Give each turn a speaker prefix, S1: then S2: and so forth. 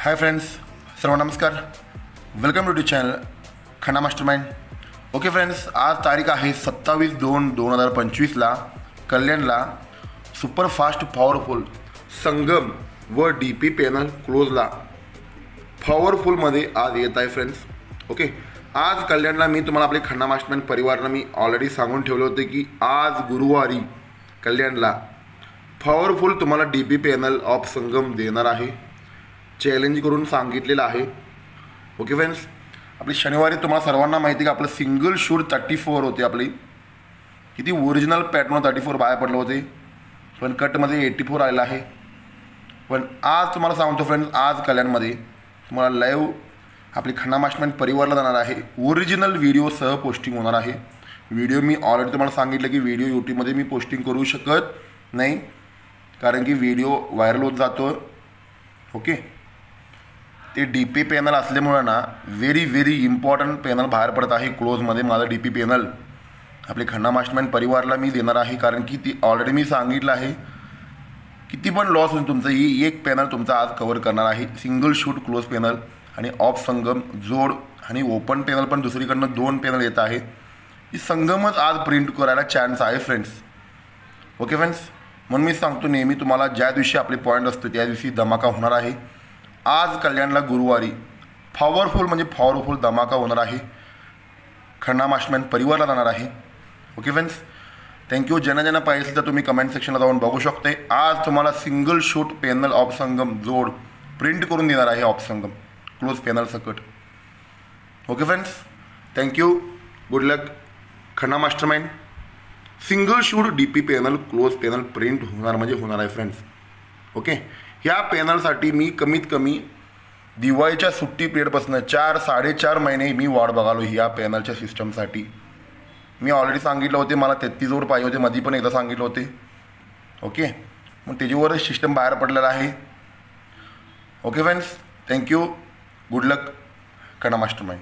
S1: हाय friends, सर्व नमस्कार. Welcome to the channel Khanna mastermind. Okay friends, आज तारीख आहे 27/2/2025ला कल्याणला सुपरफास्ट पॉवरफुल संगम व डी पी पॅनल क्लोजला पॉवरफुलमध्ये आज येत आहे फ्रेंड्स. ओके, आज कल्याणला मी तुम्हाला आपले खन्ना मास्टरमाइंड परिवाराला मी ऑलरेडी सांगून ठेवले होते की आज गुरुवारी कल्याणला पॉवरफुल तुम्हाला डी पी पॅनल ऑफ संगम देणार आहे. चॅलेंज करून सांगितलेलं आहे. ओके फ्रेंड्स, आपली शनिवारी तुम्हाला सर्वांना माहिती की आपलं सिंगल शूट 34 होते. आपली किती ओरिजिनल पॅटर्न 34 बाहेर पडलं होते, पण कटमध्ये 84 आलेलं आहे. पण आज तुम्हाला सांगतो फ्रेंड्स, आज कल्याणमध्ये तुम्हाला लाईव्ह आपली खन्ना मास्टरमाइंड परिवारला जाणार आहे. ओरिजिनल व्हिडिओसह पोस्टिंग होणार आहे. व्हिडिओ मी ऑलरेडी तुम्हाला सांगितलं की व्हिडिओ यूट्यूबमध्ये मी पोस्टिंग करू शकत नाही, कारण की व्हिडिओ व्हायरल होत जातो. ओके, ते डी पी पॅनल असल्यामुळं ना व्हेरी इम्पॉर्टंट पॅनल बाहेर पडत आहे क्लोजमध्ये. माझं डी पी पॅनल आपले खन्ना मास्टरमाइंड परिवारला मी देणार आहे, कारण की ती ऑलरेडी मी सांगितलं आहे किती पण लॉस होईल तुमचं, ही एक पॅनल तुमचा आज कवर करणार आहे. सिंगल शूट क्लोज पॅनल आणि ऑफ संगम जोड आणि ओपन पॅनल पण दुसरीकडनं 2 पॅनल येत आहे. ही संगमच आज प्रिंट करायला चान्स आहे फ्रेंड्स. ओके फ्रेंड्स, म्हणून मी सांगतो नेहमी तुम्हाला, ज्या दिवशी आपले पॉईंट असतो त्या दिवशी धमाका होणार आहे. आज कल्याणला गुरुवारी पॉवरफुल म्हणजे पॉवरफुल धमाका होणार आहे. खन्ना मास्टरमाइंड परिवारला जाणार आहे. Okay friends, thank you. ज्यांना पाहिजे असेल तर तुम्ही कमेंट सेक्शनला जाऊन बघू शकते. आज तुम्हाला single suit panel of Sangam जोड प्रिंट करून देणार आहे ऑफ संगम क्लोज पॅनल सकट. Okay friends, thank you. Good luck. Khanna mastermind single suit D P panel close panel print होणार म्हणजे होणार आहे फ्रेंड्स. ओके, ह्या पॅनलसाठी मी कमीत कमी दिवाळीच्या सुट्टी पिरियडपासून 4-4.5 महिने मी वाट बघालो ह्या पॅनलच्या सिस्टमसाठी. मी ऑलरेडी सांगितलं होते मला 33 पाहिजे होते, मध्ये पण एकदा सांगितलं होते. ओके, मग त्याच्यावरच सिस्टम बाहेर पडलेला आहे. Okay friends, thank you. Good luck. Khanna mastermind.